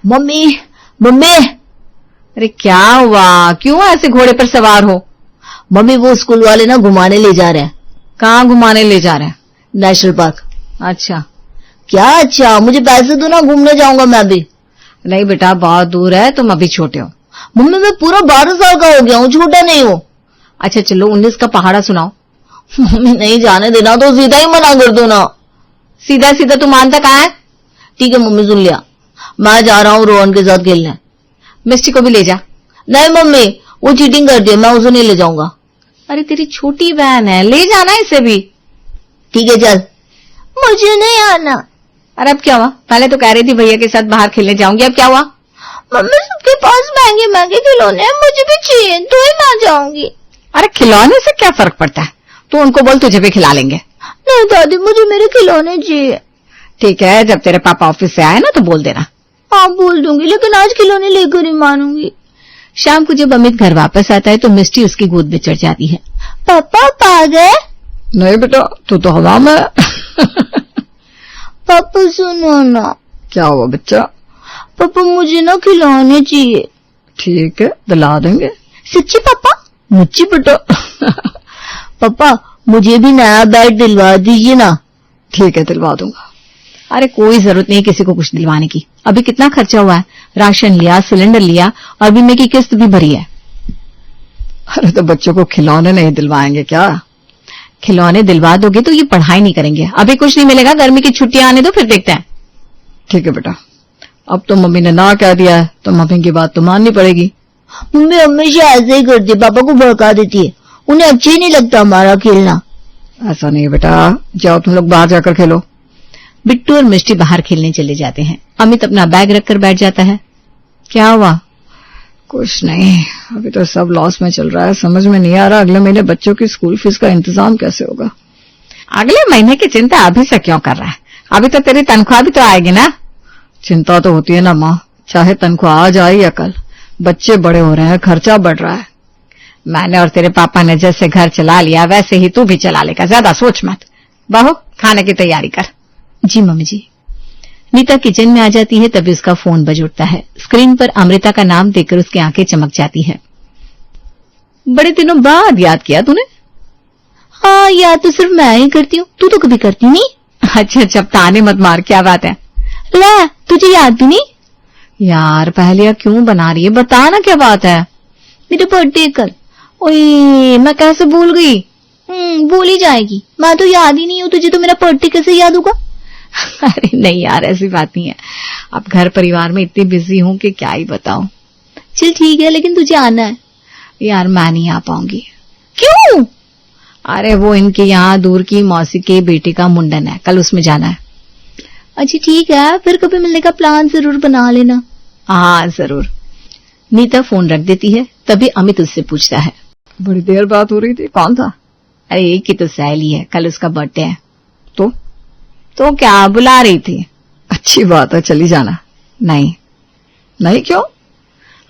Mummy mummy. अरे क्या हुआ, क्यों ऐसे घोड़े पर सवार हो? मम्मी वो स्कूल वाले ना घुमाने ले जा रहे हैं। कहाँ घुमाने ले जा रहे हैं? National park. अच्छा। क्या अच्छा, मुझे पैसे दो ना, घूमने जाऊंगा मैं भी। नहीं बेटा, बहुत दूर है, तुम अभी छोटे हो। मम्मी मैं पूरा 12 साल का हो गया हूँ, छोटा नहीं हूँ। अच्छा चलो 19 का पहाड़ा सुनाओ। मम्मी नहीं जाने देना तो सीधा ही मना कर दो ना। सीधा सीधा तू मानता कहाँ है? ठीक है मम्मी सुन लिया, मैं जा रहा हूँ रोहन के साथ खेलने। मिस्टी को भी ले जा। नहीं मम्मी वो चीटिंग करती है, मैं उसे नहीं ले जाऊंगा। अरे तेरी छोटी बहन है, ले जाना इसे भी। ठीक है चल। मुझे नहीं आना। अरे अब क्या हुआ? पहले तो कह रही थी भैया के साथ बाहर खेलने जाऊंगी, अब क्या हुआ? मम्मी सबके पास महंगे महंगे खिलौने हैं, मुझे भी चाहिए तो ही मैं जाऊंगी। अरे खिलौने से क्या फर्क पड़ता है, तू उनको बोल तुझे भी खिला लेंगे। नहीं दादी मुझे मेरे खिलौने चाहिए। ठीक है, जब तेरे पापा ऑफिस से आए ना तो बोल देना। हाँ बोल दूंगी, लेकिन आज खिलौने लेकर ही मानूंगी। शाम को जब अमित घर वापस आता है तो मिस्टी उसकी गोद में चढ़ जाती है। पापा आप आ गए? नहीं बेटा, तू तो हवा में। पापा सुनो ना। क्या हुआ बच्चा? पापा मुझे ना खिलौने चाहिए। ठीक है दिला देंगे। सच्ची पापा? मुझे बेटा। पापा मुझे भी नया बैग दिलवा दीजिए ना। ठीक है दिलवा दूंगा। अरे कोई जरूरत नहीं किसी को कुछ दिलवाने की, अभी कितना खर्चा हुआ है, राशन लिया, सिलेंडर लिया और बीमे की किस्त भी भरी है। अरे तो बच्चों को खिलौने नहीं दिलवाएंगे क्या? खिलौने दिलवा दोगे तो ये पढ़ाई नहीं करेंगे, अभी कुछ नहीं मिलेगा, गर्मी की छुट्टियां आने दो फिर देखते हैं। ठीक है बेटा, अब तो मम्मी ने ना कह दिया है तो मम्मी की बात तो माननी पड़ेगी। मम्मी हमेशा ऐसे ही करती है, पापा को भड़का देती है, उन्हें अच्छा ही नहीं लगता हमारा खेलना। ऐसा नहीं है बेटा, जाओ तुम लोग बाहर जाकर खेलो। बिट्टू और मिष्टी बाहर खेलने चले जाते हैं। अमित अपना बैग रखकर बैठ जाता है। क्या हुआ? कुछ नहीं, अभी तो सब लॉस में चल रहा है, समझ में नहीं आ रहा अगले महीने बच्चों की स्कूल फीस का इंतजाम कैसे होगा। अगले महीने की चिंता अभी से क्यों कर रहा है? अभी तो तेरी तनख्वाह भी तो आएगी ना। चिंता तो होती है ना माँ, चाहे तनख्वाह आज आए या कल, बच्चे बड़े हो रहे हैं, खर्चा बढ़ रहा है। मैंने और तेरे पापा ने जैसे घर चला लिया वैसे ही तू भी चला लेगा, ज्यादा सोच मत। बहू खाने की तैयारी कर। जी मम्मी जी। नीता किचन में आ जाती है, तभी उसका फोन बज उठता है। स्क्रीन पर अमृता का नाम देखकर उसकी आंखें चमक जाती है। बड़े दिनों बाद याद किया तूने? हाँ याद तो सिर्फ मैं ही करती हूँ, तू तो कभी करती नहीं। अच्छा जब ताने मत मार, क्या बात है? ला तुझे याद भी नहीं? यार पहले क्यों बना रही है, बता ना क्या बात है। मेरा बर्थडे कल। ओए मैं कैसे भूल गई? भूल ही जाएगी, मैं तो याद ही नहीं हूँ, तुझे तो मेरा बर्थडे कैसे याद होगा? अरे नहीं यार ऐसी बात नहीं है, अब घर परिवार में इतनी बिजी हूं कि क्या ही बताऊं। चल ठीक है, लेकिन तुझे आना है। यार मैं नहीं आ पाऊंगी। क्यों? अरे वो इनके यहाँ दूर की मौसी के बेटे का मुंडन है, कल उसमें जाना है। अच्छा ठीक है, फिर कभी मिलने का प्लान जरूर बना लेना। हाँ जरूर। नीता फोन रख देती है, तभी अमित उससे पूछता है। बड़ी देर बात हो रही थी, कौन था? अरे एक ही तो सहेली है, कल उसका बर्थडे है। तो क्या बुला रही थी? अच्छी बात है, चली जाना। नहीं नहीं क्यों?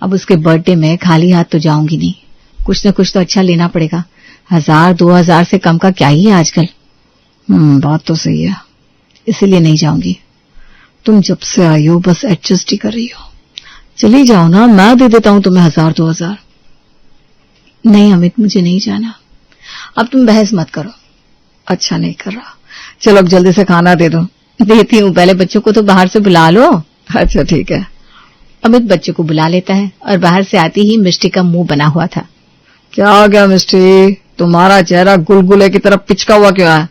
अब उसके बर्थडे में खाली हाथ तो जाऊंगी नहीं, कुछ न कुछ तो अच्छा लेना पड़ेगा। 1000-2000 से कम का क्या ही है आजकल। बात तो सही है, इसीलिए नहीं जाऊंगी। तुम जब से आई हो बस एडजस्ट ही कर रही हो, चली जाओ ना, मैं दे देता हूं तुम्हें 1000-2000। नहीं अमित मुझे नहीं जाना। अब तुम बहस मत करो। अच्छा नहीं कर रहा, चलो अब जल्दी से खाना दे दो। देती हूँ, पहले बच्चों को तो बाहर से बुला लो। अच्छा ठीक है। अमित बच्चों को बुला लेता है और बाहर से आती ही मिष्टी का मुंह बना हुआ था। क्या हो गया मिष्टी, तुम्हारा चेहरा गुलगुले की तरफ पिचका हुआ क्यों है?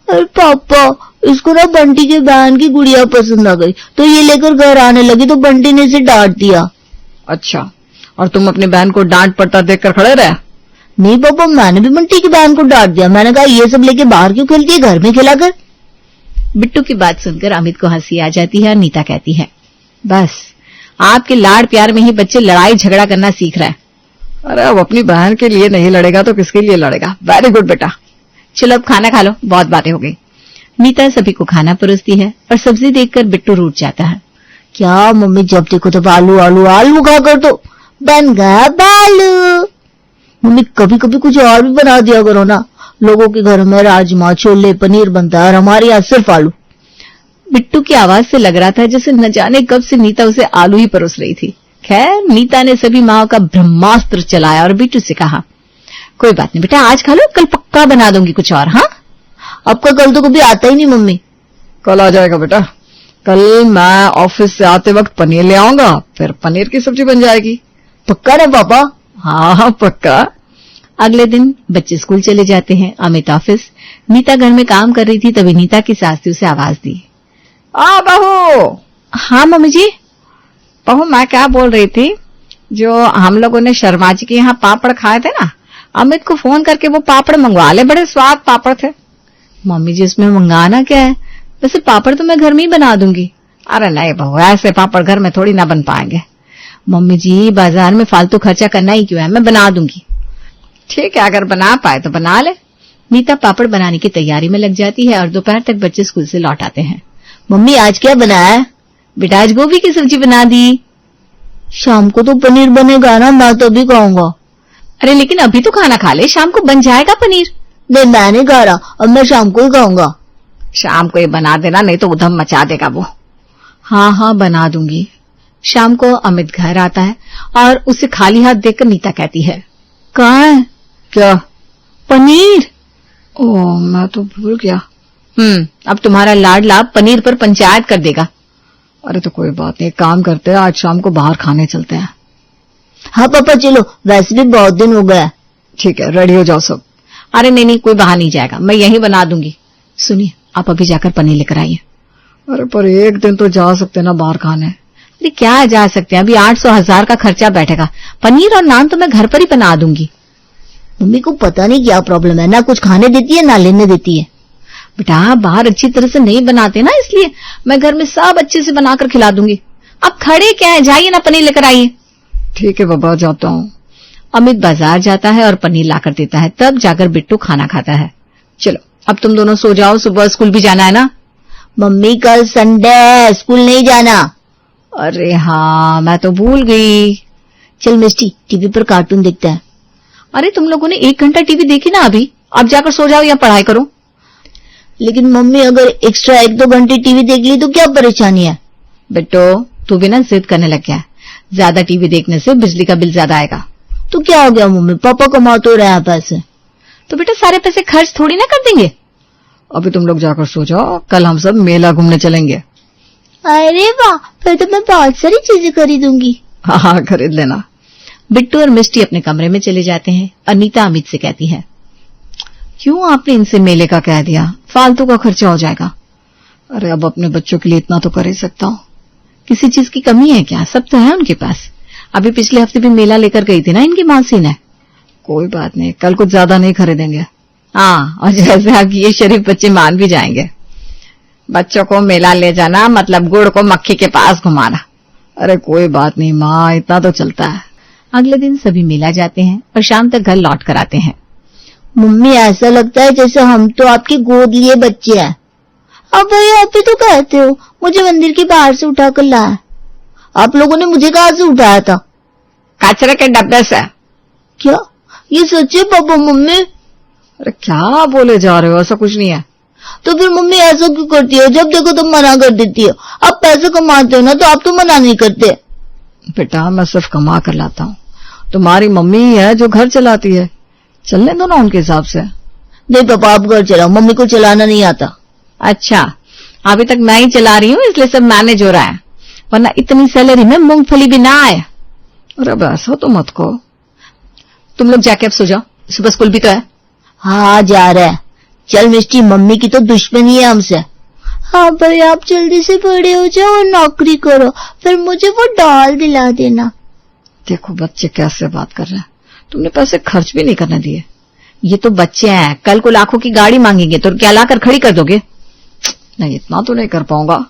अरे पापा इसको ना बंटी के बहन की गुड़िया पसंद आ गई, तो ये लेकर घर आने लगी, तो बंटी ने इसे डांट दिया। अच्छा, और तुम अपनी बहन को डांट पड़ता देखकर खड़े रहे? नहीं पापा, मैंने भी बंटी की बहन को डांट दिया, मैंने कहा ये सब लेके बाहर क्यों खेलती है, घर में खेला कर। बिट्टू की बात सुनकर अमित को हंसी आ जाती है और नीता कहती है, बस आपके लाड़ प्यार में ही बच्चे लड़ाई झगड़ा करना सीख रहा है। अरे अब अपनी बहन के लिए नहीं लड़ेगा तो किसके लिए लड़ेगा। वेरी गुड बेटा, चलो अब खाना खा लो, बहुत बातें हो गई। नीता सभी को खाना परोसती है और सब्जी देखकर बिट्टू रूठ जाता है। क्या मम्मी जब देखो तो आलू आलू आलू खा कर तो बन गया बालू। मम्मी कभी कभी कुछ और भी बना दिया करो ना, लोगों के घर में राजमा छोले पनीर बनता है और हमारे यहाँ सिर्फ आलू। बिट्टू की आवाज से लग रहा था जैसे न जाने कब से नीता उसे आलू ही परोस रही थी। खैर, नीता ने सभी माओ का ब्रह्मास्त्र चलाया और बिट्टू से कहा, कोई बात नहीं बेटा, आज खा लो, कल पक्का बना दूंगी कुछ और। हाँ, आपका कल तो कभी आता ही नहीं मम्मी। कल आ जाएगा बेटा, कल मैं ऑफिस से आते वक्त पनीर ले आऊंगा, फिर पनीर की सब्जी बन जाएगी। पक्का ना पापा? हाँ पक्का। अगले दिन बच्चे स्कूल चले जाते हैं, अमित ऑफिस। नीता घर में काम कर रही थी, तभी नीता की सास ने उसे आवाज दी, बहू। हाँ मम्मी जी। बहू, मैं क्या बोल रही थी, जो हम लोगों ने शर्मा जी के यहाँ पापड़ खाए थे ना, अमित को फोन करके वो पापड़ मंगवा ले, बड़े स्वाद पापड़ थे। मम्मी जी, इसमें मंगाना क्या है, वैसे पापड़ तो मैं घर में ही बना दूंगी। अरे नहीं बहू, ऐसे पापड़ घर में थोड़ी ना बन पाएंगे। मम्मी जी, बाजार में फालतू खर्चा करना ही क्यों है, मैं बना दूंगी। ठीक है, अगर बना पाए तो बना ले। नीता पापड़ बनाने की तैयारी में लग जाती है और दोपहर तक बच्चे स्कूल से लौट आते हैं। मम्मी आज क्या बनाया है? बेटा, आज गोभी की सब्जी बना दी। शाम को तो पनीर बनेगा ना, मैं तो अभी खाऊंगा। अरे लेकिन अभी तो खाना खा ले, शाम को बन जाएगा पनीर। नहीं, मैं नहीं खा रहा, अब मैं शाम को ही खाऊंगा। शाम को ये बना देना, नहीं तो उधम मचा देगा वो। हाँ हाँ, बना दूंगी। शाम को अमित घर आता है और उसे खाली हाथ देखकर नीता कहती है, कहाँ है? क्या? पनीर। ओह, मैं तो भूल गया। अब तुम्हारा लाडला पनीर पर पंचायत कर देगा। अरे तो कोई बात नहीं, एक काम करते हैं, आज शाम को बाहर खाने चलते हैं। हाँ पापा चलो, वैसे भी बहुत दिन हो गया। ठीक है, रेडी हो जाओ सब। अरे नहीं, कोई बाहर नहीं जाएगा, मैं यहीं बना दूंगी। सुनिए, आप अभी जाकर पनीर लेकर आइए। अरे पर एक दिन तो जा सकते ना बाहर खाने। अरे क्या जा सकते हैं, अभी 800,000 का खर्चा बैठेगा। पनीर और नान तो मैं घर पर ही बना दूंगी। मम्मी को पता नहीं क्या प्रॉब्लम है, ना कुछ खाने देती है ना लेने देती है। बेटा, बाहर अच्छी तरह से नहीं बनाते ना, इसलिए मैं घर में सब अच्छे से बनाकर खिला दूंगी। आप खड़े क्या है, जाइए ना, पनीर लेकर आइए। ठीक है बाबा, जाता हूँ। अमित बाजार जाता है और पनीर लाकर देता है, तब जाकर बिट्टू खाना खाता है। चलो अब तुम दोनों सो जाओ, सुबह स्कूल भी जाना है ना। मम्मी कल संडे, स्कूल नहीं जाना। अरे हाँ, मैं तो भूल गई। चल मिस्टी, टीवी पर कार्टून देखते हैं। अरे तुम लोगों ने 1 घंटा टीवी देखी ना अभी, अब जाकर सो जाओ या पढ़ाई करो। लेकिन मम्मी अगर एक्स्ट्रा 1-2 घंटे टीवी देख ली तो क्या परेशानी है? बेटो, तू भी ना जिद करने लग गया है। ज्यादा टीवी देखने से बिजली का बिल ज्यादा आएगा। तो क्या हो गया मम्मी, पापा कमा तो रहे हैं पैसे। तो बेटा सारे पैसे खर्च थोड़ी ना कर देंगे। अभी तुम लोग जाकर सो जाओ, कल हम सब मेला घूमने चलेंगे। अरे वाह, फिर तो मैं बहुत सारी चीजें खरीदूंगी। हाँ, खरीद लेना। बिट्टू और मिस्टी अपने कमरे में चले जाते हैं। अनीता अमित से कहती है, क्यों आपने इनसे मेले का कह दिया, फालतू का खर्चा हो जाएगा। अरे अब अपने बच्चों के लिए इतना तो कर ही सकता हूँ। किसी चीज की कमी है क्या, सब तो है उनके पास। अभी पिछले हफ्ते भी मेला लेकर गई थी ना इनकी मौसी ने। कोई बात नहीं, कल कुछ ज्यादा नहीं खरीदेंगे। हाँ, और जैसे आपकी ये शरीफ बच्चे मान भी जाएंगे। बच्चों को मेला ले जाना मतलब गुड़ को मक्खी के पास घुमाना। अरे कोई बात नहीं माँ, इतना तो चलता है। अगले दिन सभी मेला जाते हैं और शाम तक घर लौट कर आते हैं। मम्मी ऐसा लगता है जैसे हम तो आपकी गोद लिए बच्चे हैं। अब भाई आप ही तो कहते हो मुझे मंदिर के बाहर से उठा कर लाया। आप लोगों ने मुझे कहाँ से उठाया था? कचरे के डब्बे से। क्या ये सच है पापा मम्मी? अरे क्या बोले जा रहे हो, ऐसा कुछ नहीं है। तो फिर मम्मी ऐसा क्यों करती है, जब देखो तुम मना कर देती हो। आप पैसे कमाते हो ना तो आप तो मना नहीं करते। बेटा मैं सिर्फ कमा कर लाता हूँ, तुम्हारी मम्मी ही है जो घर चलाती है, चलने दो ना उनके हिसाब से। नहीं पापा आप घर चलाओ, मम्मी को चलाना नहीं आता। अच्छा, अभी तक मैं ही चला रही हूँ इसलिए सब मैनेज हो रहा है, वरना इतनी सैलरी में मूंगफली भी ना आए। अरे अब ऐसा तो मत कहो। तुम लोग जाके अब सो जाओ, सुबह स्कूल भी तो है। हाँ जा रहा है। चल मिस्टी, मम्मी की तो दुश्मनी है हमसे। हाँ भाई आप जल्दी से बड़े हो जाओ और नौकरी करो, फिर मुझे वो डॉल दिला देना। देखो बच्चे कैसे बात कर रहे हैं, तुमने पैसे खर्च भी नहीं करने दिए। ये तो बच्चे हैं, कल को लाखों की गाड़ी मांगेंगे तो क्या लाकर खड़ी कर दोगे? नहीं इतना तो नहीं कर पाऊंगा।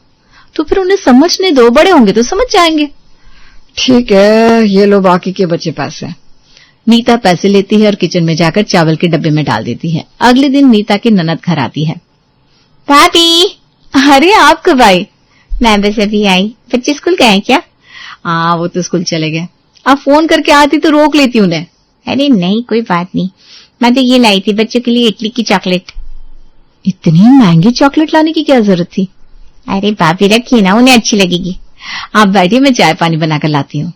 तो फिर उन्हें समझने दो, बड़े होंगे तो समझ जाएंगे। ठीक है, ये लो बाकी के बचे पैसे। नीता पैसे लेती है और किचन में जाकर चावल के डब्बे में डाल देती है। अगले दिन नीता की ननद घर आती है। भाभी, अरे आप कब आई? मैं बस अभी आई। बच्चे स्कूल गए हैं क्या? हाँ वो तो स्कूल चले गए। आप फोन करके आती तो रोक लेती उन्हें। अरे नहीं कोई बात नहीं, मैं तो ये लाई थी बच्चों के लिए इटली की चॉकलेट। इतनी महंगी चॉकलेट लाने की क्या जरूरत थी? अरे भाभी रखिए ना, उन्हें अच्छी लगेगी। आप बैठिए, मैं चाय पानी बनाकर लाती हूँ।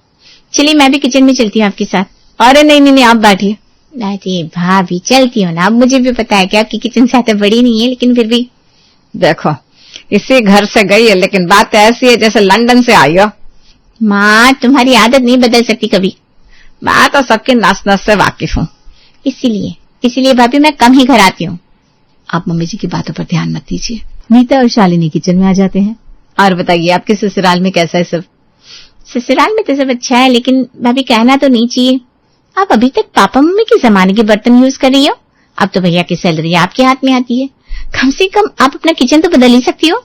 चलिए मैं भी किचन में चलती हूँ आपके साथ। अरे नहीं, आप बैठिए। अरे भाभी चलती हूँ ना, अब मुझे भी पता है कि आपकी किचन ज्यादा बड़ी नहीं है, लेकिन फिर भी। देखो, इसी घर से गई है, लेकिन बात ऐसी है जैसे लंदन से आई हो। माँ तुम्हारी आदत नहीं बदल सकती कभी। मैं तो सबकी नस नस से वाकिफ हूँ। इसीलिए भाभी मैं कम ही घर आती हूँ। आप मम्मी जी की बातों पर ध्यान मत दीजिए। नीता और शालिनी किचन में आ जाते हैं। और बताइए, आपके ससुराल में कैसा है सब? ससुराल में तो सब अच्छा है, लेकिन भाभी कहना तो नहीं चाहिए, आप अभी तक पापा मम्मी के जमाने के बर्तन यूज कर रही हो। अब तो भैया की सैलरी आपके हाथ में आती है, कम से कम आप अपना किचन तो बदल ही सकती हो।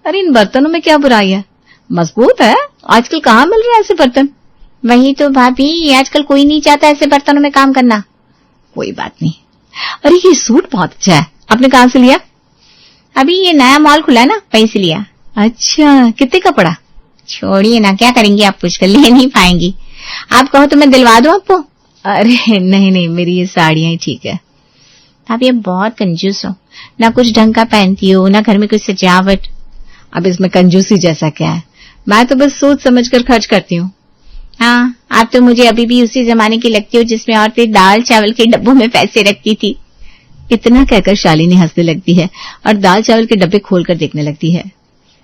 अरे इन बर्तनों में क्या बुराई है, मजबूत है। आजकल कहाँ मिल रहे हैं ऐसे बर्तन? वही तो भाभी, आजकल कोई नहीं चाहता ऐसे बर्तनों में काम करना। कोई बात नहीं। अरे ये सूट बहुत अच्छा है, आपने कहाँ से लिया? अभी ये नया मॉल खुला है ना, वहीं से लिया। अच्छा, कितने का पड़ा? छोड़िए ना, क्या करेंगे आप, पूछ कर ले नहीं पाएंगी। आप कहो तो मैं दिलवा दूं आपको। अरे नहीं, मेरी ये साड़ियां ही ठीक है। आप ये बहुत कंजूस हो, ना कुछ ढंग का पहनती हो, ना घर में कुछ सजावट। अब इसमें कंजूसी जैसा क्या है, मैं तो बस सोच समझ कर खर्च करती हूँ। हाँ, आप तो मुझे अभी भी उसी जमाने की लगती हो जिसमें औरतें दाल चावल के डब्बों में पैसे रखती थी। इतना कहकर शालिनी हंसने लगती है और दाल चावल के डब्बे खोलकर देखने लगती है।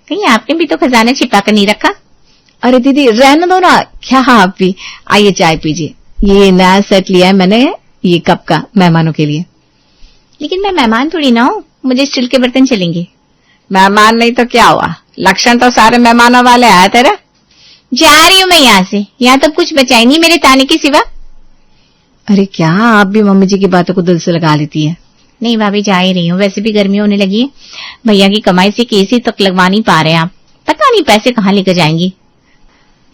कहीं आपने भी तो खजाना छिपा कर नहीं रखा? अरे दीदी रहने दो ना, क्या आप भी। आइए चाय पीजिए। ये नया सेट लिया है मैंने, ये कप का, मेहमानों के लिए। लेकिन मैं मेहमान थोड़ी ना हूँ, मुझे स्टील के बर्तन चलेंगे। मेहमान नहीं तो क्या हुआ, लक्षण तो सारे मेहमानों वाले आया तेरा। जा रही हूँ मैं यहाँ से, यहाँ तो कुछ बचा ही नहीं मेरे ताने के सिवा। अरे क्या आप भी मम्मी जी की बातों को दिल से लगा लेती है। नहीं भाभी, जा ही रही हूँ, वैसे भी गर्मी होने लगी है। भैया की कमाई से केसी तक लगवा नहीं पा रहे आप, पता नहीं पैसे कहाँ लेकर जाएंगी।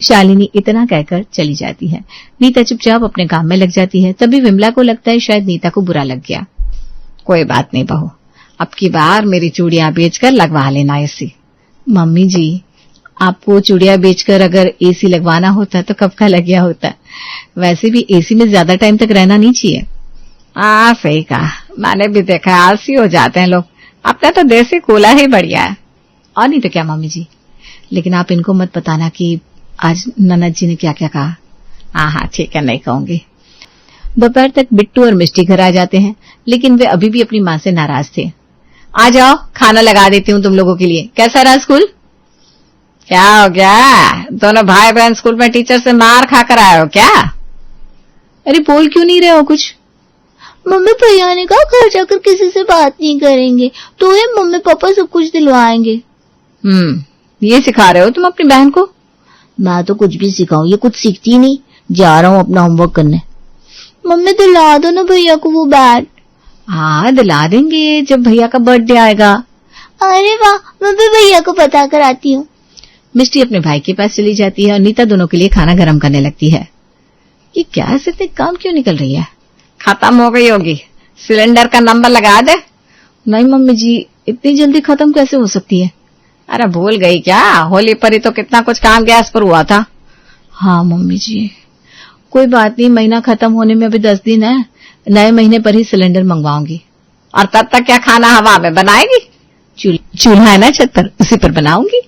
शालिनी इतना कहकर चली जाती है। नीता चुपचाप अपने काम में लग जाती है। तभी विमला को लगता है शायद नीता को बुरा लग गया। कोई बात नहीं बहू, अब की बार मेरी चूड़ियां बेचकर लगवा लेना एसी। मम्मी जी, आपको चूड़ियां बेचकर अगर एसी लगवाना होता तो कब का लग गया होता। वैसे भी एसी में ज्यादा टाइम तक रहना नहीं चाहिए। सही कहा, मैंने भी देखा, आलसी हो जाते हैं लोग। अपना तो देसी कूला ही बढ़िया है। और नहीं तो क्या मम्मी जी, लेकिन आप इनको मत बताना कि आज ननद जी ने क्या क्या कहा। हाँ ठीक है, नहीं कहूंगी। दोपहर तक बिट्टू और मिष्टी घर आ जाते हैं, लेकिन वे अभी भी अपनी माँ से नाराज थे। आ जाओ, खाना लगा देती हूँ तुम लोगों के लिए। कैसा रहा स्कूल? क्या हो गया, दोनों भाई बहन स्कूल में टीचर से मार खाकर आए हो क्या? अरे बोल क्यों नहीं रहे हो कुछ? मम्मी भैया ने कहा घर जाकर किसी से बात नहीं करेंगे, तो ये मम्मी पापा सब कुछ दिलवाएंगे। ये सिखा रहे हो तुम अपनी बहन को? मैं तो कुछ भी सिखाऊं, ये कुछ सीखती नहीं। जा रहा हूँ अपना होमवर्क करने। मम्मी दिला दो ना भैया को वो बैट। हाँ दिला देंगे जब भैया का बर्थडे आएगा। अरे वाह, मैं भी भैया को पता कर आती हूँ। मिष्टी अपने भाई के पास चली जाती है और नीता दोनों के लिए खाना गर्म करने लगती है। ये गैस इतने काम क्यों निकल रही है? खत्म हो गई होगी, सिलेंडर का नंबर लगा दे। नहीं मम्मी जी, इतनी जल्दी खत्म कैसे हो सकती है? अरे भूल गई क्या, होली पर ही तो कितना कुछ काम गैस पर हुआ था। हाँ मम्मी जी, कोई बात नहीं, महीना खत्म होने में अभी 10 दिन है, नए महीने पर ही सिलेंडर मंगवाऊंगी। और तब तक क्या खाना हवा में बनाएगी? चूल्हा है ना छत पर, उसी पर बनाऊंगी।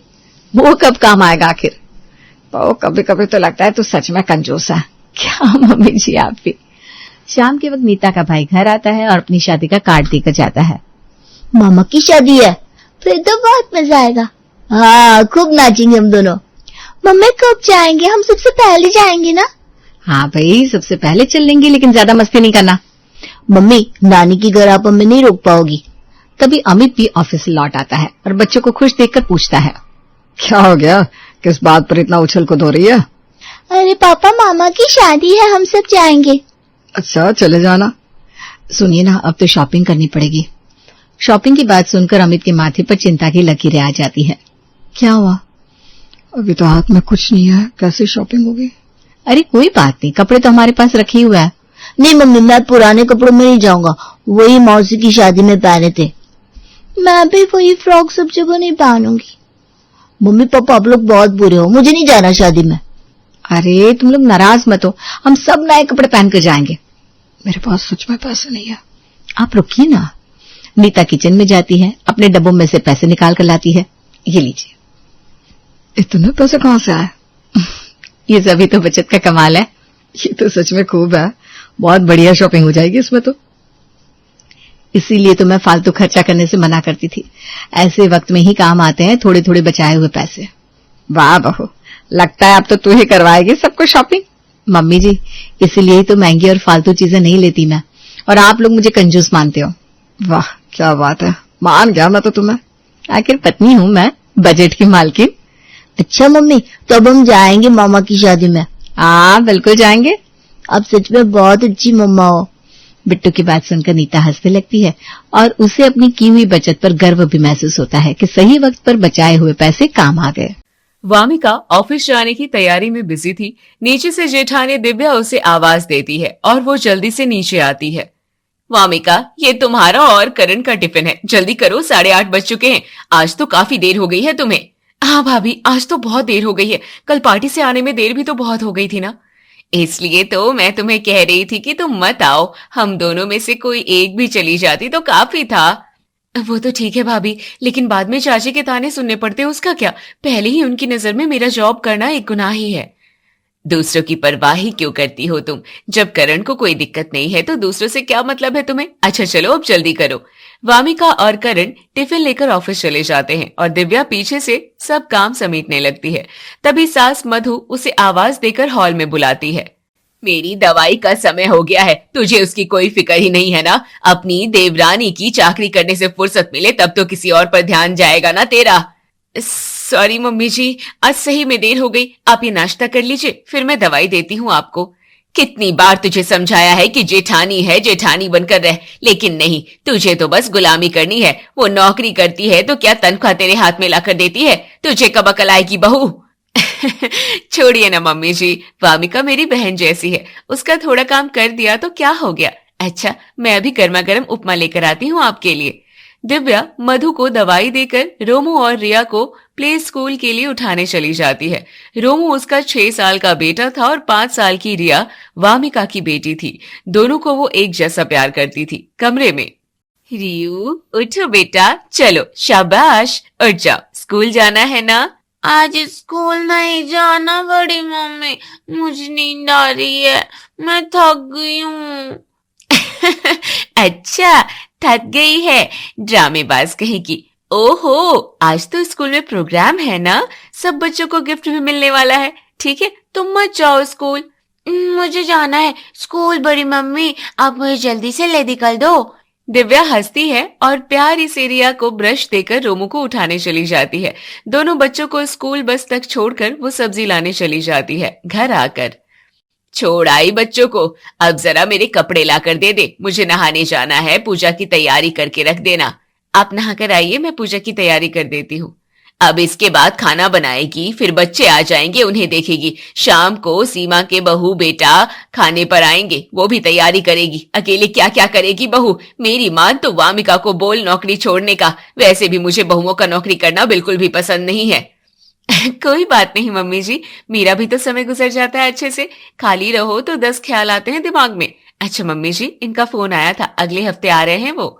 वो कब काम आएगा आखिर? तो कभी कभी तो लगता है तू सच में कंजूस है। क्या मम्मी जी आप भी। शाम के वक्त नीता का भाई घर आता है और अपनी शादी का कार्ड देकर जाता है। मामा की शादी है, फिर तो बहुत मजा आएगा। हाँ, खूब नाचेंगे हम दोनों। मम्मी कब जाएंगे? हम सबसे पहले जाएंगे ना? हाँ भाई, सबसे पहले चल लेंगे, लेकिन ज्यादा मस्ती नहीं करना। मम्मी, नानी की घर आप हमें नहीं रोक पाओगी। तभी अमित भी ऑफिस से लौट आता है और बच्चों को खुश देखकर पूछता है, क्या हो गया, किस बात पर इतना उछल कूद हो रही है? अरे पापा, मामा की शादी है, हम सब जाएंगे। अच्छा, चले जाना। सुनिए ना, अब तो शॉपिंग करनी पड़ेगी। शॉपिंग की बात सुनकर अमित के माथे पर चिंता की लकीरें आ जाती है। क्या हुआ? अभी तो हाथ में कुछ नहीं है, कैसे शॉपिंग होगी? अरे कोई बात नहीं, कपड़े तो हमारे पास रखे हुए हैं। नहीं मम्मी, मैं पुराने कपड़ों में नहीं जाऊंगा, वही मौसी की शादी में पहने थे। मैं भी वही फ्रॉक सब जगह नहीं पहनूंगी। मम्मी पापा आप लोग बहुत बुरे हो, मुझे नहीं जाना शादी में। अरे तुम लोग नाराज मत हो, हम सब नए कपड़े पहन कर जाएंगे। मेरे पास सच में पैसे नहीं है। आप रुकिए ना। नीता किचन में जाती है, अपने डब्बों में से पैसे निकाल कर लाती है। ये लीजिए। इतने पैसे कहाँ से आए? ये सभी तो बचत का कमाल है। ये तो सच में खूब है, बहुत बढ़िया शॉपिंग हो जाएगी इसमें तो। इसीलिए तो मैं फालतू खर्चा करने से मना करती थी। ऐसे वक्त में ही काम आते हैं थोड़े थोड़े बचाए हुए पैसे। वाह बहू, लगता है अब तो तू ही करवाएगी सबको शॉपिंग। मम्मी जी, इसीलिए ही तो महंगी और फालतू चीजें नहीं लेती मैं, और आप लोग मुझे कंजूस मानते हो। वाह क्या बात है, मान गया मैं तो तुम्हें। आखिर पत्नी हूं मैं, बजट की मालकिन। अच्छा मम्मी, तो अब हम जाएंगे मामा की शादी में? हाँ बिल्कुल जाएंगे। अब सच में बहुत अच्छी मम्मा हो। बिट्टू की बात सुनकर नीता हंसने लगती है और उसे अपनी की हुई बचत पर गर्व भी महसूस होता है कि सही वक्त पर बचाए हुए पैसे काम आ गए। वामिका ऑफिस जाने की तैयारी में बिजी थी। नीचे से जेठानी दिव्या उसे आवाज देती है और वो जल्दी से नीचे आती है। वामिका, ये तुम्हारा और करण का टिफिन है, जल्दी करो, 8:30 बज चुके हैं। आज तो काफी देर हो गई है तुम्हें। हाँ भाभी, आज तो बहुत देर हो गई है, कल पार्टी से आने में देर भी तो बहुत हो गई थी ना। इसलिए तो मैं तुम्हें कह रही थी कि तुम मत आओ, हम दोनों में से कोई एक भी चली जाती तो काफी था। वो तो ठीक है भाभी, लेकिन बाद में चाची के ताने सुनने पड़ते, उसका क्या? पहले ही उनकी नजर में मेरा जॉब करना एक गुनाह ही है। दूसरों की परवाह ही क्यों करती हो तुम? जब करण को कोई दिक्कत नहीं है तो दूसरों से क्या मतलब है तुम्हें? अच्छा चलो अब जल्दी करो। वामिका और करण टिफिन लेकर ऑफिस चले जाते हैं और दिव्या पीछे से सब काम समेटने लगती है। तभी सास मधु उसे आवाज देकर हॉल में बुलाती है। मेरी दवाई का समय हो गया है, तुझे उसकी कोई फिक्र ही नहीं है ना? अपनी देवरानी की चाकरी करने से फुर्सत मिले तब तो किसी और पर ध्यान जाएगा ना तेरा। सॉरी मम्मी जी, आज सही में देर हो गई। आप ये नाश्ता कर लीजिए, फिर मैं दवाई देती हूँ आपको। कितनी बार तुझे समझाया है कि जेठानी है, जेठानी बनकर रह, लेकिन नहीं, तुझे तो बस गुलामी करनी है। वो नौकरी करती है तो क्या तनख्वाह तेरे हाथ में लाकर देती है? तुझे कब अकल आएगी बहू? छोड़िए ना मम्मी जी, वामिका मेरी बहन जैसी है, उसका थोड़ा काम कर दिया तो क्या हो गया। अच्छा, मैं अभी गर्मा गर्म उपमा लेकर आती हूँ आपके लिए। दिव्या मधु को दवाई देकर रोमू और रिया को प्ले स्कूल के लिए उठाने चली जाती है। रोमू उसका 6 साल का बेटा था और 5 साल की रिया वामिका की बेटी थी। दोनों को वो एक जैसा प्यार करती थी। कमरे में, रियू उठो बेटा, चलो शाबाश, उठ जाओ, स्कूल जाना है ना? आज स्कूल नहीं जाना बड़ी मम्मी, मुझे नींद आ रही है, मैं थक गई हूँ। अच्छा, थक गई है, ड्रामेबाज कहेगी। ओहो, आज तो स्कूल में प्रोग्राम है ना, सब बच्चों को गिफ्ट भी मिलने वाला है। ठीक है, तुम मत जाओ स्कूल। मुझे जाना है स्कूल बड़ी मम्मी, आप मुझे जल्दी से ले निकल दो। दिव्या हंसती है और प्यारी सी रिया को ब्रश देकर रोमू को उठाने चली जाती है। दोनों बच्चों को स्कूल बस तक छोड़कर वो सब्जी लाने चली जाती है। घर आकर, छोड़ आई बच्चों को, अब जरा मेरे कपड़े लाकर दे दे, मुझे नहाने जाना है, पूजा की तैयारी करके रख देना। आप नहाकर आइए, मैं पूजा की तैयारी कर देती हूँ। अब इसके बाद खाना बनाएगी, फिर बच्चे आ जाएंगे, उन्हें देखेगी। शाम को सीमा के बहू बेटा खाने पर आएंगे, वो भी तैयारी करेगी। अकेले क्या क्या करेगी बहू? मेरी मां तो वामिका को बोल नौकरी छोड़ने का, वैसे भी मुझे बहुओं का नौकरी करना बिल्कुल भी पसंद नहीं है। कोई बात नहीं मम्मी जी, मेरा भी तो समय गुजर जाता है अच्छे से, खाली रहो तो 10 ख्याल आते हैं दिमाग में। अच्छा मम्मी जी, इनका फोन आया था, अगले हफ्ते आ रहे हैं वो।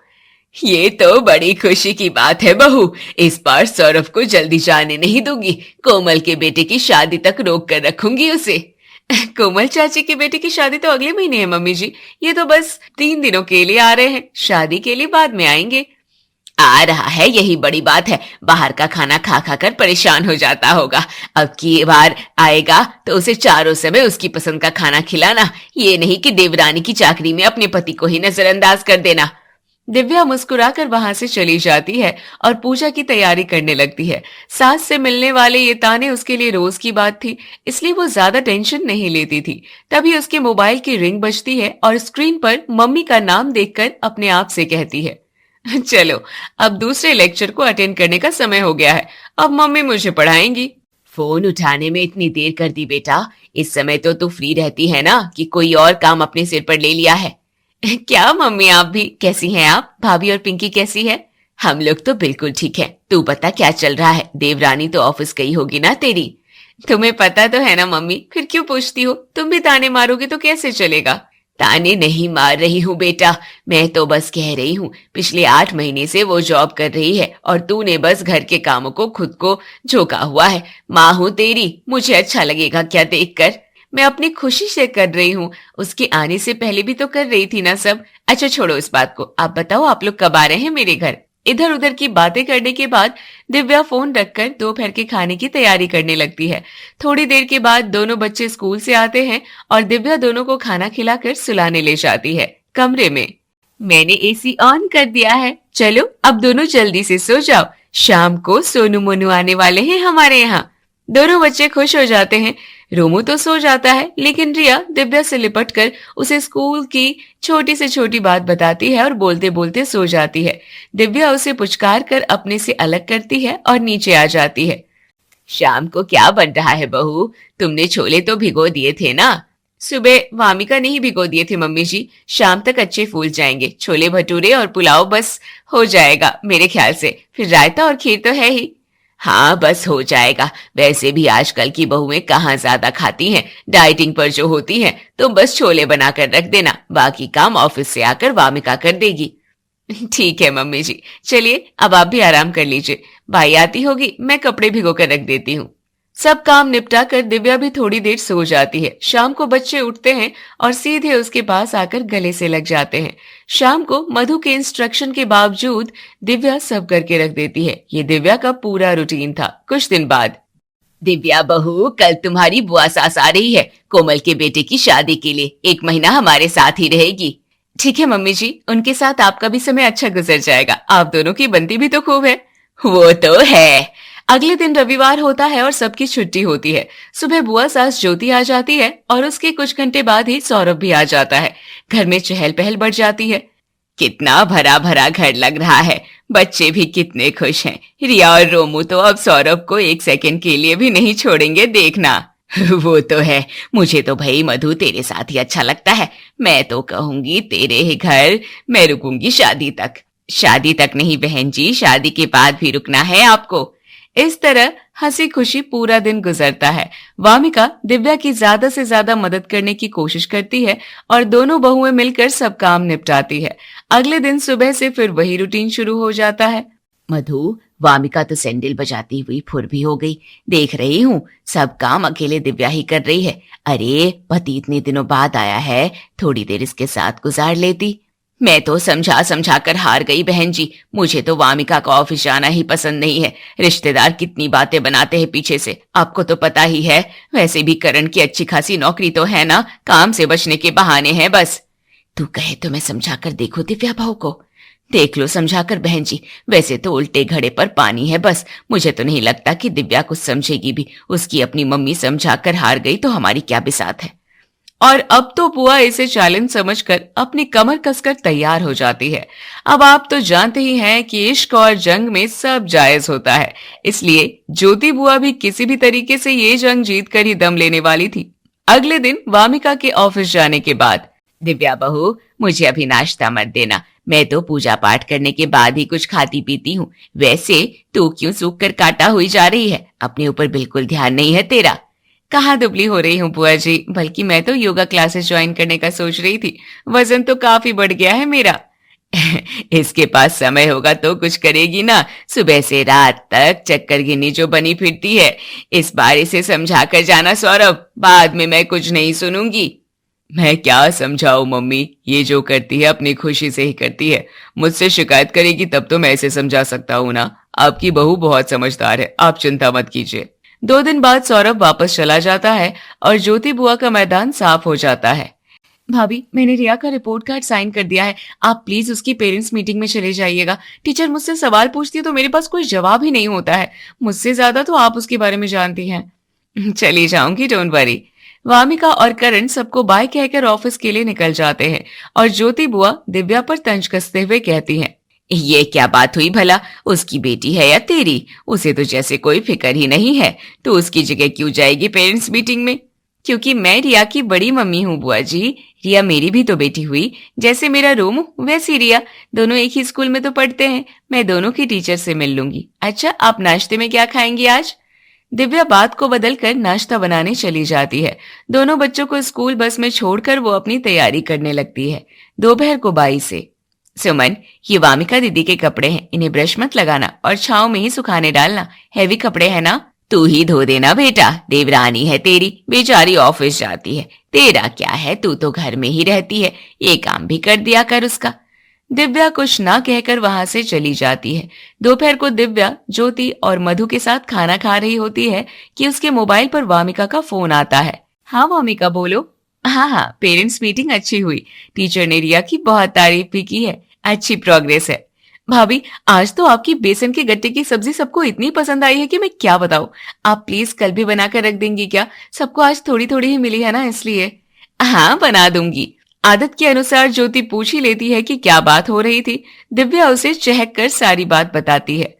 ये तो बड़ी खुशी की बात है बहू, इस बार सौरभ को जल्दी जाने नहीं दूंगी, कोमल के बेटे की शादी तक रोक कर रखूंगी उसे। कोमल चाची के बेटे की शादी तो अगले महीने है मम्मी जी, ये तो बस 3 दिनों के लिए आ रहे हैं, शादी के लिए बाद में आएंगे। आ रहा है, यही बड़ी बात है, बाहर का खाना खा खा कर परेशान हो जाता होगा, अब की बार आएगा तो उसे चारों समय उसकी पसंद का खाना खिलाना, ये नहीं कि देवरानी की चाकरी में अपने पति को ही नजरअंदाज कर देना। दिव्या मुस्कुराकर वहां से चली जाती है और पूजा की तैयारी करने लगती है। सास से मिलने वाले ये ताने उसके लिए रोज की बात थी, इसलिए वो ज्यादा टेंशन नहीं लेती थी। तभी उसके मोबाइल की रिंग बजती है और स्क्रीन पर मम्मी का नाम देखकर अपने आप से कहती है, चलो अब दूसरे लेक्चर को अटेंड करने का समय हो गया है, अब मम्मी मुझे पढ़ाएंगी। फोन उठाने में इतनी देर कर दी बेटा, इस समय तो तू फ्री रहती है ना, कि कोई और काम अपने सिर पर ले लिया है? क्या मम्मी आप भी, कैसी हैं आप? भाभी और पिंकी कैसी है? हम लोग तो बिल्कुल ठीक है, तू बता क्या चल रहा है? देवरानी तो ऑफिस गई होगी ना तेरी? तुम्हें पता तो है ना मम्मी, फिर क्यों पूछती हो? तुम भी ताने मारोगी तो कैसे चलेगा? ताने नहीं मार रही हूँ बेटा, मैं तो बस कह रही हूँ पिछले 8 महीने से वो जॉब कर रही है और तूने बस घर के कामों को खुद को झोंका हुआ है। माँ हूँ तेरी, मुझे अच्छा लगेगा क्या देखकर? मैं अपनी खुशी से कर रही हूँ, उसके आने से पहले भी तो कर रही थी ना सब। अच्छा छोड़ो इस बात को, आप बताओ आप लोग कब आ रहे हैं मेरे घर? इधर उधर की बातें करने के बाद दिव्या फोन रखकर दोपहर के खाने की तैयारी करने लगती है। थोड़ी देर के बाद दोनों बच्चे स्कूल से आते हैं और दिव्या दोनों को खाना खिलाकर सुलाने ले जाती है। कमरे में मैंने एसी ऑन कर दिया है, चलो अब दोनों जल्दी से सो जाओ, शाम को सोनू मोनू आने वाले हैं हमारे यहाँ। दोनों बच्चे खुश हो जाते हैं। रोमू तो सो जाता है, लेकिन रिया दिव्या से लिपटकर उसे स्कूल की छोटी से छोटी बात बताती है और बोलते बोलते सो जाती है। दिव्या उसे पुचकार कर अपने से अलग करती है और नीचे आ जाती है। शाम को क्या बन रहा है बहू? तुमने छोले तो भिगो दिए थे ना? सुबह वामिका नहीं भिगो दिए थे मम्मी जी, शाम तक अच्छे फूल जाएंगे। छोले भटूरे और पुलाव बस हो जाएगा मेरे ख्याल से, फिर रायता और खीर तो है ही। हाँ बस हो जाएगा, वैसे भी आजकल की बहुएं कहाँ ज्यादा खाती हैं, डाइटिंग पर जो होती हैं, तो बस छोले बनाकर रख देना, बाकी काम ऑफिस से आकर वामिका कर देगी। ठीक है मम्मी जी, चलिए अब आप भी आराम कर लीजिए, भाई आती होगी, मैं कपड़े भिगो कर रख देती हूँ। सब काम निपटा कर दिव्या भी थोड़ी देर सो जाती है। शाम को बच्चे उठते हैं और सीधे उसके पास आकर गले से लग जाते हैं। शाम को मधु के इंस्ट्रक्शन के बावजूद दिव्या सब करके रख देती है। ये दिव्या का पूरा रूटीन था। कुछ दिन बाद, दिव्या बहू कल तुम्हारी बुआ सास आ रही है कोमल के बेटे की शादी के लिए, 1 महीना हमारे साथ ही रहेगी। ठीक है मम्मी जी, उनके साथ आपका भी समय अच्छा गुजर जाएगा, आप दोनों की बनती भी तो खूब है। वो तो है। अगले दिन रविवार होता है और सबकी छुट्टी होती है। सुबह बुआ सास ज्योति आ जाती है और उसके कुछ घंटे बाद ही सौरभ भी आ जाता है। घर में चहल पहल बढ़ जाती है। कितना भरा भरा घर लग रहा है, बच्चे भी कितने खुश हैं। रिया और रोमू तो अब सौरभ को 1 सेकंड के लिए भी नहीं छोड़ेंगे, देखना। वो तो है, मुझे तो भाई मधु तेरे साथ ही अच्छा लगता है। मैं तो कहूंगी तेरे ही घर मैं रुकूंगी शादी तक। शादी तक नहीं बहन जी, शादी के बाद भी रुकना है आपको। इस तरह हंसी खुशी पूरा दिन गुजरता है। वामिका दिव्या की ज्यादा से ज्यादा मदद करने की कोशिश करती है और दोनों बहुएं मिलकर सब काम निपटाती है। अगले दिन सुबह से फिर वही रूटीन शुरू हो जाता है। मधु, वामिका तो सैंडल बजाती हुई फुर भी हो गई, देख रही हूँ सब काम अकेले दिव्या ही कर रही है। अरे पति इतने दिनों बाद आया है, थोड़ी देर इसके साथ गुजार लेती। मैं तो समझा समझा कर हार गई बहन जी, मुझे तो वामिका का ऑफिस जाना ही पसंद नहीं है। रिश्तेदार कितनी बातें बनाते हैं पीछे से, आपको तो पता ही है। वैसे भी करण की अच्छी खासी नौकरी तो है ना, काम से बचने के बहाने हैं बस। तू कहे तो मैं समझा कर देखूं दिव्या भाव को। देख लो समझा कर बहन जी, वैसे तो उल्टे घड़े पर पानी है बस। मुझे तो नहीं लगता कि दिव्या कुछ समझेगी भी। उसकी अपनी मम्मी समझा कर हार गई तो हमारी क्या बिसात है। और अब तो बुआ इसे चैलेंज समझकर अपनी कमर कसकर तैयार हो जाती है। अब आप तो जानते ही हैं कि इश्क और जंग में सब जायज होता है, इसलिए ज्योति बुआ भी किसी भी तरीके से ये जंग जीत कर ही दम लेने वाली थी। अगले दिन वामिका के ऑफिस जाने के बाद, दिव्या बहू मुझे अभी नाश्ता मत देना, मैं तो पूजा पाठ करने के बाद ही कुछ खाती पीती हूँ। वैसे तू क्यों सूख कर काटा हुई जा रही है, अपने ऊपर बिल्कुल ध्यान नहीं है तेरा। कहाँ दुबली हो रही हूँ बुआ जी, बल्कि मैं तो योगा क्लासेस ज्वाइन करने का सोच रही थी, वजन तो काफी बढ़ गया है मेरा। इसके पास समय होगा तो कुछ करेगी ना, सुबह से रात तक चक्कर गिनी जो बनी फिरती है। इस बार इसे समझा कर जाना सौरभ, बाद में मैं कुछ नहीं सुनूंगी। मैं क्या समझाऊं मम्मी, ये जो करती है अपनी खुशी से ही करती है। मुझसे शिकायत करेगी तब तो मैं इसे समझा सकता हूँ ना। आपकी बहू बहुत समझदार है, आप चिंता मत कीजिए। 2 दिन बाद सौरभ वापस चला जाता है और ज्योति बुआ का मैदान साफ हो जाता है। भाभी, मैंने रिया का रिपोर्ट कार्ड साइन कर दिया है, आप प्लीज उसकी पेरेंट्स मीटिंग में चले जाइएगा। टीचर मुझसे सवाल पूछती है तो मेरे पास कोई जवाब ही नहीं होता है, मुझसे ज्यादा तो आप उसके बारे में जानती हैं। चली जाऊंगी, डोंट वरी। वामिका और करण सबको बाय कहकर ऑफिस के लिए निकल जाते हैं और ज्योति बुआ दिव्या पर तंज कसते हुए कहती हैं, ये क्या बात हुई भला, उसकी बेटी है या तेरी, उसे तो जैसे कोई फिक्र ही नहीं है, तो उसकी जगह क्यों जाएगी पेरेंट्स मीटिंग में। क्योंकि मैं रिया की बड़ी मम्मी हूँ बुआ जी, रिया मेरी भी तो बेटी हुई, जैसे मेरा रोमू वैसी रिया, दोनों एक ही स्कूल में तो पढ़ते हैं, मैं दोनों की टीचर से मिल लूंगी। अच्छा, आप नाश्ते में क्या खाएंगी आज? दिव्या बात को बदलकर नाश्ता बनाने चली जाती है। दोनों बच्चों को स्कूल बस में छोड़कर वो अपनी तैयारी करने लगती है। दोपहर को बाई से, सुमन, ये वामिका दीदी के कपड़े हैं, इन्हें ब्रश मत लगाना और छांव में ही सुखाने डालना। हैवी कपड़े हैं ना, तू ही धो देना बेटा, देवरानी है तेरी, बेचारी ऑफिस जाती है, तेरा क्या है, तू तो घर में ही रहती है, ये काम भी कर दिया कर उसका। दिव्या कुछ ना कहकर वहां से चली जाती है। दोपहर को दिव्या ज्योति और मधु के साथ खाना खा रही होती है कि उसके मोबाइल पर वामिका का फोन आता है। हाँ वामिका बोलो। हाँ, पेरेंट्स मीटिंग अच्छी हुई, टीचर ने रिया की बहुत तारीफ भी की है, अच्छी प्रोग्रेस है। भाभी, आज तो आपकी बेसन के गट्टे की सब्जी सबको इतनी पसंद आई है कि मैं क्या बताऊं। आप प्लीज कल भी बनाकर रख देंगी क्या? सबको आज थोड़ी थोड़ी ही मिली है ना, इसलिए। हाँ, बना दूंगी। आदत के अनुसार ज्योति पूछ ही लेती है कि क्या बात हो रही थी। दिव्या उसे चहक कर सारी बात बताती है।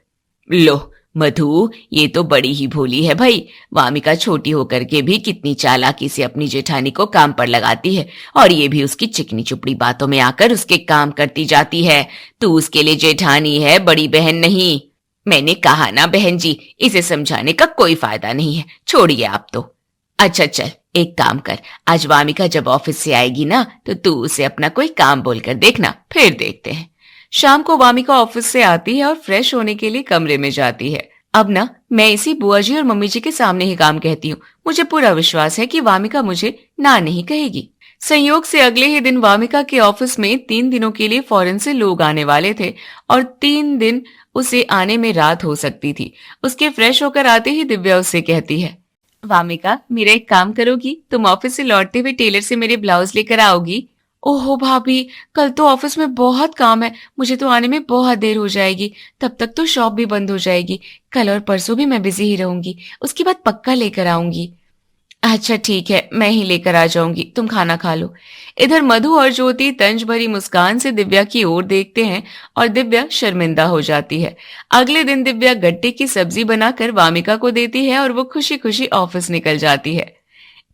लो मधु, ये तो बड़ी ही भोली है भाई। वामिका छोटी होकर के भी कितनी चालाकी से अपनी जेठानी को काम पर लगाती है, और ये भी उसकी चिकनी चुपड़ी बातों में आकर उसके काम करती जाती है। तू उसके लिए जेठानी है, बड़ी बहन नहीं। मैंने कहा ना बहन जी, इसे समझाने का कोई फायदा नहीं है, छोड़िए आप तो। अच्छा चल, एक काम कर, आज वामिका जब ऑफिस से आएगी ना, तो तू उसे अपना कोई काम बोलकर देखना, फिर देखते हैं। शाम को वामिका ऑफिस से आती है और फ्रेश होने के लिए कमरे में जाती है। अब ना मैं इसी बुआ जी और मम्मी जी के सामने ही काम कहती हूँ, मुझे पूरा विश्वास है कि वामिका मुझे ना नहीं कहेगी। संयोग से अगले ही दिन वामिका के ऑफिस में 3 दिनों के लिए फॉरेन से लोग आने वाले थे और 3 दिन उसे आने में रात हो सकती थी। उसके फ्रेश होकर आते ही दिव्या उससे कहती है, वामिका मेरा एक काम करोगी, तुम ऑफिस से लौटते हुए टेलर से मेरे ब्लाउज लेकर आओगी। ओहो भाभी, कल तो ऑफिस में बहुत काम है, मुझे तो आने में बहुत देर हो जाएगी, तब तक तो शॉप भी बंद हो जाएगी। कल और परसों भी मैं बिजी ही रहूंगी, उसके बाद पक्का लेकर आऊंगी। अच्छा ठीक है, मैं ही लेकर आ जाऊंगी, तुम खाना खा लो। इधर मधु और ज्योति तंज भरी मुस्कान से दिव्या की ओर देखते हैं और दिव्या शर्मिंदा हो जाती है। अगले दिन दिव्या गट्टे की सब्जी बनाकर वामिका को देती है और वो खुशी खुशी ऑफिस निकल जाती है।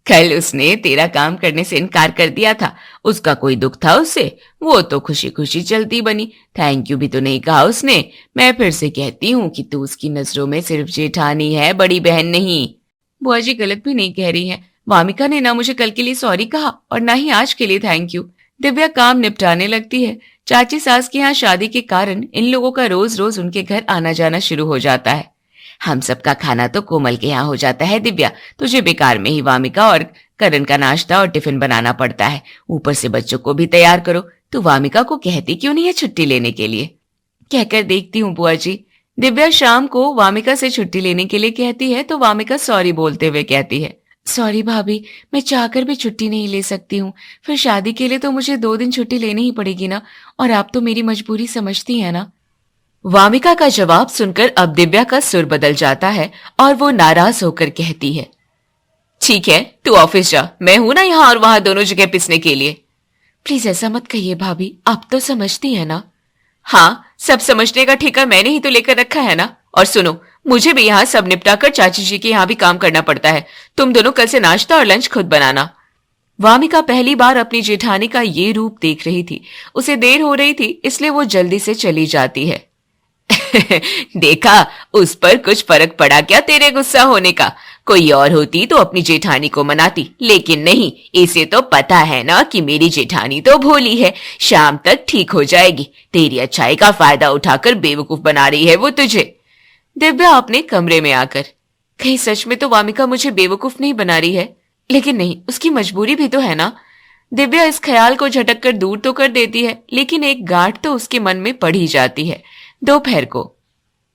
कल उसने तेरा काम करने से इनकार कर दिया था, उसका कोई दुख था उससे, वो तो खुशी खुशी चलती बनी, थैंक यू भी तो नहीं कहा उसने। मैं फिर से कहती हूँ कि तू उसकी नजरों में सिर्फ जेठानी है, बड़ी बहन नहीं। बुआ जी गलत भी नहीं कह रही हैं, वामिका ने ना मुझे कल के लिए सॉरी कहा और ना ही आज के लिए थैंक यू। दिव्या काम निपटाने लगती है। चाची सास के यहाँ शादी के कारण इन लोगों का रोज रोज उनके घर आना जाना शुरू हो जाता है। हम सबका खाना तो कोमल के यहाँ हो जाता है दिव्या, तुझे बेकार में ही वामिका और करण का नाश्ता और टिफिन बनाना पड़ता है, ऊपर से बच्चों को भी तैयार करो। तू वामिका को कहती क्यों नहीं है छुट्टी लेने के लिए? कहकर देखती हूँ बुआ जी। दिव्या शाम को वामिका से छुट्टी लेने के लिए कहती है तो वामिका सॉरी बोलते हुए कहती है, सॉरी भाभी, मैं चाहकर भी छुट्टी नहीं ले सकती हूँ, फिर शादी के लिए तो मुझे 2 दिन छुट्टी लेनी ही पड़ेगी ना, और आप तो मेरी मजबूरी समझती है ना। वामिका का जवाब सुनकर अब दिव्या का सुर बदल जाता है और वो नाराज होकर कहती है, ठीक है तू ऑफिस जा, मैं हूं ना यहाँ और वहां दोनों जगह पिसने के लिए। प्लीज ऐसा मत कहिए भाभी, आप तो समझती है ना। हाँ, सब समझने का ठेका मैंने ही तो लेकर रखा है ना। और सुनो, मुझे भी यहाँ सब निपटा कर चाची जी के यहाँ भी काम करना पड़ता है, तुम दोनों कल से नाश्ता और लंच खुद बनाना। वामिका पहली बार अपनी जेठानी का ये रूप देख रही थी, उसे देर हो रही थी इसलिए वो जल्दी से चली जाती है। देखा, उस पर कुछ फर्क पड़ा क्या तेरे गुस्सा होने का? कोई और होती तो अपनी जेठानी को मनाती, लेकिन नहीं, इसे तो पता है ना कि मेरी जेठानी तो भोली है, शाम तक ठीक हो जाएगी। तेरी अच्छाई का फायदा उठाकर बेवकूफ बना रही है वो तुझे। दिव्या अपने कमरे में आकर, कहीं सच में तो वामिका मुझे बेवकूफ नहीं बना रही है? लेकिन नहीं, उसकी मजबूरी भी तो है ना। दिव्या इस ख्याल को झटक कर दूर तो कर देती है, लेकिन एक गांठ तो उसके मन में पड़ ही जाती है। दोपहर को,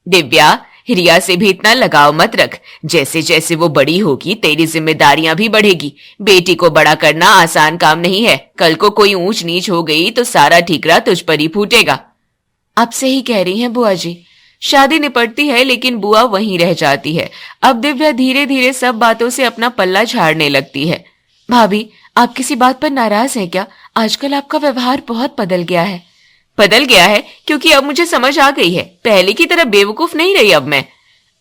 दिव्या, रिया से भी इतना लगाव मत रख, जैसे जैसे वो बड़ी होगी तेरी जिम्मेदारियां भी बढ़ेगी। बेटी को बड़ा करना आसान काम नहीं है, कल को कोई ऊंच नीच हो गई तो सारा ठीकरा तुझ पर ही फूटेगा। अब से ही कह रही हैं बुआ जी। शादी निपटती है लेकिन बुआ वहीं रह जाती है। अब दिव्या धीरे धीरे सब बातों से अपना पल्ला झाड़ने लगती है। भाभी, आप किसी बात पर नाराज हैं क्या? आजकल आपका व्यवहार बहुत बदल गया है। बदल गया है क्योंकि अब मुझे समझ आ गई है, पहले की तरह बेवकूफ नहीं रही अब मैं।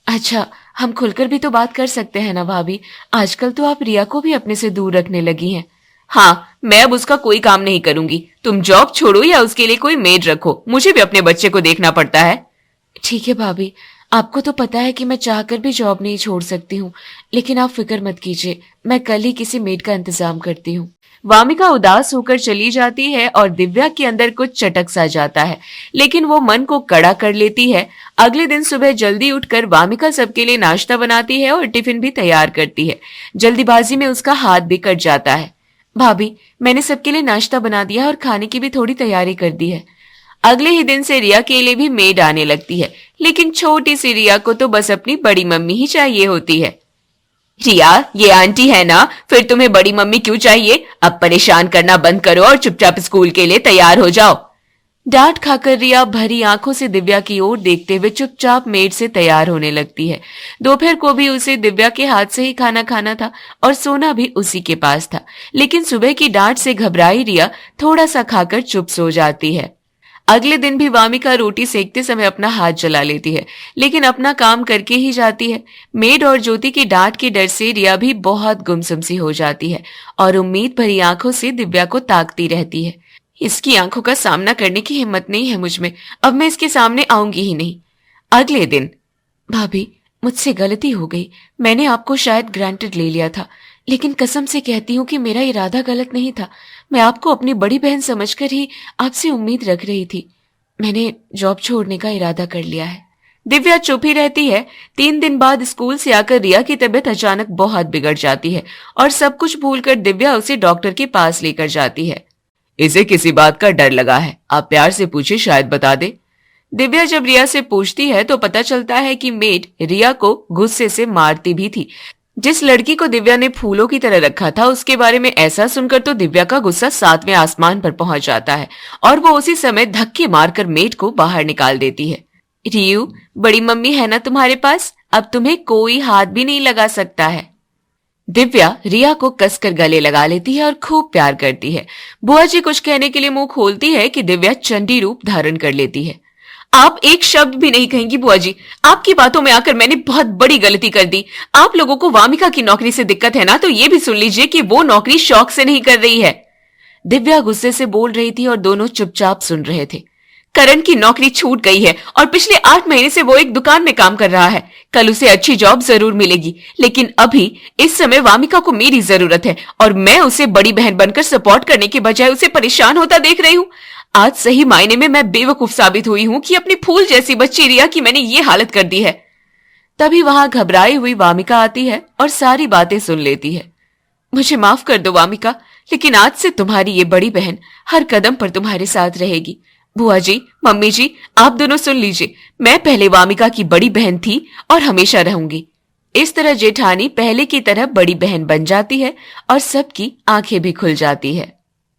अच्छा, हम खुलकर भी तो बात कर सकते हैं ना भाभी, आजकल तो आप रिया को भी अपने से दूर रखने लगी हैं। हाँ, मैं अब उसका कोई काम नहीं करूंगी, तुम जॉब छोड़ो या उसके लिए कोई मेड रखो, मुझे भी अपने बच्चे को देखना पड़ता है। ठीक है भाभी, आपको तो पता है कि मैं चाहकर भी जॉब नहीं छोड़ सकती हूँ, लेकिन आप फिक्र मत कीजिए, मैं कल ही किसी मेड का इंतजाम करती हूँ। वामिका उदास होकर चली जाती है और दिव्या के अंदर कुछ चटक सा जाता है, लेकिन वो मन को कड़ा कर लेती है। अगले दिन सुबह जल्दी उठकर वामिका सबके लिए नाश्ता बनाती है और टिफिन भी तैयार करती है। जल्दीबाजी में उसका हाथ भी कट जाता है। भाभी, मैंने सबके लिए नाश्ता बना दिया और खाने की भी थोड़ी तैयारी कर दी है। अगले ही दिन से रिया के लिए भी मेड आने लगती है, लेकिन छोटी सी रिया को तो बस अपनी बड़ी मम्मी ही चाहिए होती है। रिया, ये आंटी है ना, फिर तुम्हें बड़ी मम्मी क्यों चाहिए? अब परेशान करना बंद करो और चुपचाप स्कूल के लिए तैयार हो जाओ। डांट खाकर रिया भरी आंखों से दिव्या की ओर देखते हुए चुपचाप मेड से तैयार होने लगती है। दोपहर को भी उसे दिव्या के हाथ से ही खाना खाना था और सोना भी उसी के पास था, लेकिन सुबह की डांट से घबराई रिया थोड़ा सा खाकर चुप सो जाती है। अगले दिन भी वामिका रोटी सेकते समय अपना हाथ जला लेती है, लेकिन अपना काम करके ही जाती है। मेड और ज्योति की डांट के डर से रिया भी बहुत गुमसुम सी हो जाती है और उम्मीद भरी आंखों से दिव्या को ताकती रहती है। इसकी आंखों का सामना करने की हिम्मत नहीं है मुझ में, अब मैं इसके सामने आऊंगी ही नहीं। अगले दिन, भाभी, मुझसे गलती हो गई, मैंने आपको शायद ग्रांटेड ले लिया था, लेकिन कसम से कहती हूँ कि मेरा इरादा गलत नहीं था। मैं आपको अपनी बड़ी बहन समझकर ही आपसे उम्मीद रख रही थी। मैंने जॉब छोड़ने का इरादा कर लिया है। दिव्या चुप ही रहती है। 3 दिन बाद स्कूल से आकर रिया की तबीयत अचानक बहुत बिगड़ जाती है और सब कुछ भूलकर दिव्या उसे डॉक्टर के पास लेकर जाती है। इसे किसी बात का डर लगा है, आप प्यार से पूछे, शायद बता दे। दिव्या जब रिया से पूछती है तो पता चलता है कि मेड रिया को गुस्से से मारती भी थी। जिस लड़की को दिव्या ने फूलों की तरह रखा था, उसके बारे में ऐसा सुनकर तो दिव्या का गुस्सा 7वें आसमान पर पहुंच जाता है और वो उसी समय धक्के मारकर मेड को बाहर निकाल देती है। रियू, बड़ी मम्मी है ना तुम्हारे पास, अब तुम्हें कोई हाथ भी नहीं लगा सकता है। दिव्या रिया को कसकर गले लगा लेती है और खूब प्यार करती है। बुआ जी कुछ कहने के लिए मुंह खोलती है कि दिव्या चंडी रूप धारण कर लेती है। आप एक शब्द भी नहीं कहेंगी बुआ जी, आपकी बातों में आकर मैंने बहुत बड़ी गलती कर दी। आप लोगों को वामिका की नौकरी से दिक्कत है ना, तो ये भी सुन लीजिए कि वो नौकरी शौक से नहीं कर रही है। दिव्या गुस्से से बोल रही थी और दोनों चुपचाप सुन रहे थे। करण की नौकरी छूट गई है और पिछले 8 महीने से वो एक दुकान में काम कर रहा है। कल उसे अच्छी जॉब जरूर मिलेगी, लेकिन अभी इस समय वामिका को मेरी जरूरत है और मैं उसे बड़ी बहन बनकर सपोर्ट करने के बजाय उसे परेशान होता देख रही हूँ। आज सही मायने में मैं बेवकूफ साबित हुई हूं कि अपनी फूल जैसी बच्ची रिया की मैंने ये हालत कर दी है। तभी वहां घबराई हुई वामिका आती है और सारी बातें सुन लेती है। मुझे माफ कर दो वामिका, लेकिन आज से तुम्हारी ये बड़ी बहन हर कदम पर तुम्हारे साथ रहेगी। बुआ जी, मम्मी जी, आप दोनों सुन लीजिए, मैं पहले वामिका की बड़ी बहन थी और हमेशा रहूंगी। इस तरह जेठानी पहले की तरह बड़ी बहन बन जाती है और सबकी आंखें भी खुल जाती है।